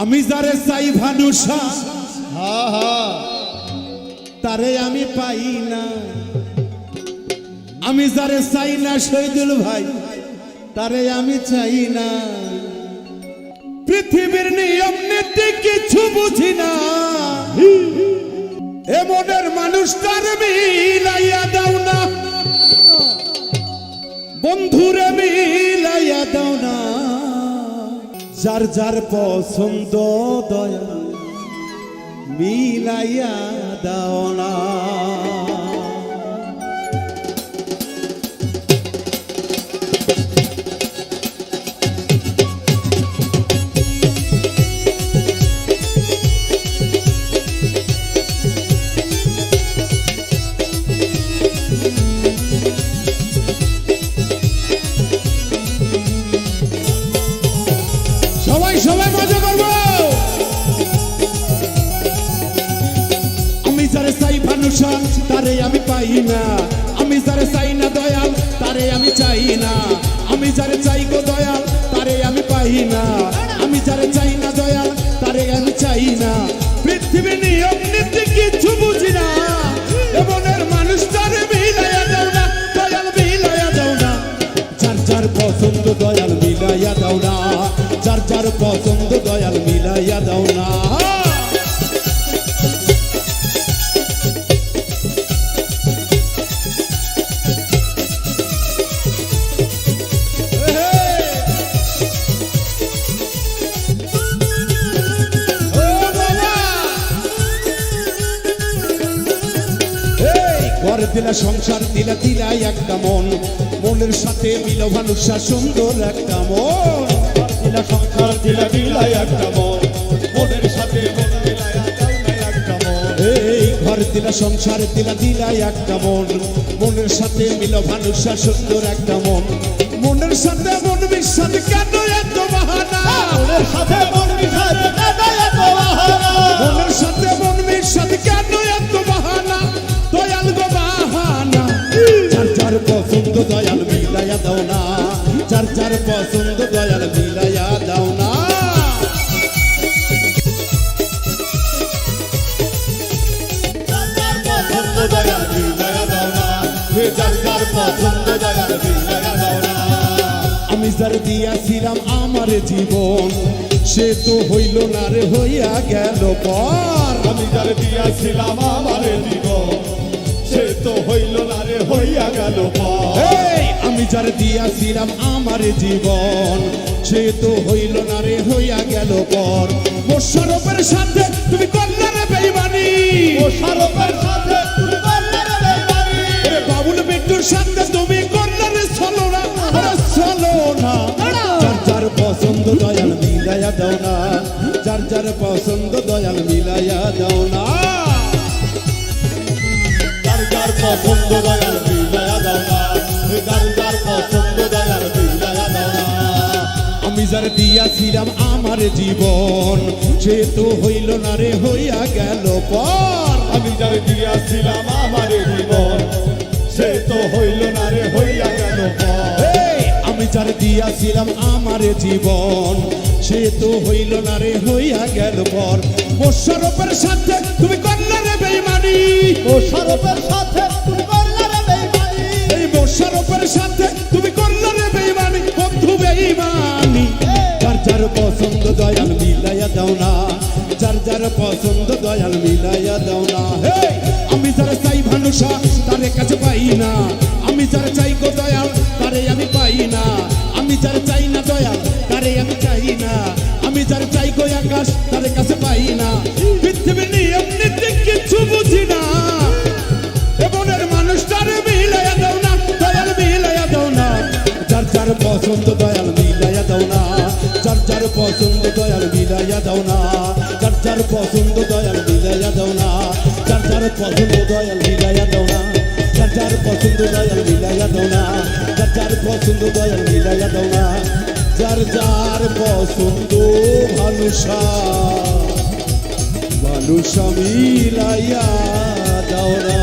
আমি যারে চাই ভানুষা তারে আমি পাই না, আমি যারে চাই না শহীদুল ভাই তারে আমি চাই না। পৃথিবীর নিয়ম নীতি কিছু বুঝি না, এমনের মানুষটার মিলাইয়া দাও না, বন্ধুরে মিলাইয়া দাও না। যার যার পছন্দ দয়া মিলাইয়া দাও না। সবাই সবাই মজা করবো। আমি যারে চাই ভানুষা তারে আমি পাই না, আমি যারে চাই না দয়াল তারে আমি চাই না, আমি যারে চাই গো দয়াল তারে আমি পাই না, আমি যারে চাই না দয়াল তারে আমি চাই না। পৃথিবীর নিয়ম নীতি কিছু বুঝি না, এমনের মানুষটারে মিলাইয়া দাও না, দয়াল মিলাইয়া দাও না। যার যার পছন্দ দয়াল মিলাইয়া দাও না, যার যার পছন্দ দয়াল মিলাইয়া দাও না। ঘর দিলা সংসার দিলা দিলা একটা মন, মনের সাথে মিল ভানুষা সুন্দর একটা মন। দিলা সংসার দিলা দিলা একটা মন, মনের সাথে মন মিলায়া দাও না একটা মন। এই ঘর দিলা সংসার দিলা দিলা একটা মন, মনের সাথে মিল ভানুষা সুন্দর একটা মন। মনের সাথে মন মিশাতে কেন এত বাহানা, মনের সাথে মন মিশাতে কেন এত বাহানা, মনের সাথে মন মিশাতে কেন এত বাহানা, দয়াল গো বাহানা। যার যার পছন্দ দয়াল মিলাইয়া দাও না, যার যার পছন্দ দয়াল মিলাইয়া দাও না। যার পছন্দ দয়াল মিলায়া দাও না, যার যার পছন্দ দয়াল মিলায়া দাও না। আমি যার দিয়াছিলাম আমার জীবন সে তো হইল না রে, হইয়া গেল পর। আমি যার দিয়াছিলাম আমার জীবন সে তো হইল না রে, হইয়া গেল পর। এই আমি যার দিয়াছিলাম আমার জীবন সে তো হইল না রে, হইয়া গেল পর। মোশারফের সাথে তুমি করলে রে বেঈমানি, মোশারফের সাথে তুমি করলে রে বেঈমানি, এ বাবুল বিট্টুর সাথে তুমি করলে রে ছলনা, আরে ছলনা। যার যার পছন্দ দয়াল মিলাইয়া দাও না, যার যার পছন্দ দয়াল মিলাইয়া দাও না। যার যার পছন্দ দয়াল মিলায়া দাও না, যার যার পছন্দ দয়াল মিলায়া দাও না। আমি যার দিয়াছিলাম আমার জীবন সে তো হইল না রে, হইয়া গেল পর। আমি যার দিয়াছিলাম আমার জীবন সে তো হইল না রে, হইয়া গেল পর। এই আমি যার দিয়াছিলাম আমার জীবন সে তো হইল না রে, হইয়া গেল পর। মোশারফের সাথে তুমি করলে রে বেঈমানি, মোশারফের সাথে তুমি করলে রে বেঈমানি, এই মোশারফের সাথে তুমি করলে রে বেঈমানি, বন্ধু বেঈমানি। যার যার পছন্দ দয়াল মিলাইয়া দাও না, যার যার পছন্দ দয়াল মিলাইয়া দাও না। হেই আমি যারা চাই ভানুষা তারে কাছে পাই না, আমি যারা চাই গো দয়াল তারে আমি পাই না, আমি যারা চাই না দয়াল তারে আমি চাই না, আমি যারা চাই গো আকাশ তারে কাছে পাই না। পৃথিবীর নিয়ম নীতি কিছু বুঝি না, এমনের মানুষটারে মিলাইয়া দাও না, দয়াল মিলাইয়া দাও না। যার যার পছন্দ দয়াল মিলাইয়া দাও না, যার যার পছন্দ দয়াল মিলাইয়া দাও না, যার যার পছন্দ দয়াল মিলাইয়া দাও না, যার যার পছন্দ দয়াল মিলাইয়া দাও না, যার যার পছন্দ দয়াল মিলাইয়া দাও না, যার যার পছন্দ দয়াল মিলাইয়া দাও না। যার যার পছন্দ ভানুষা ভানুষা মিলাইয়া দাও না।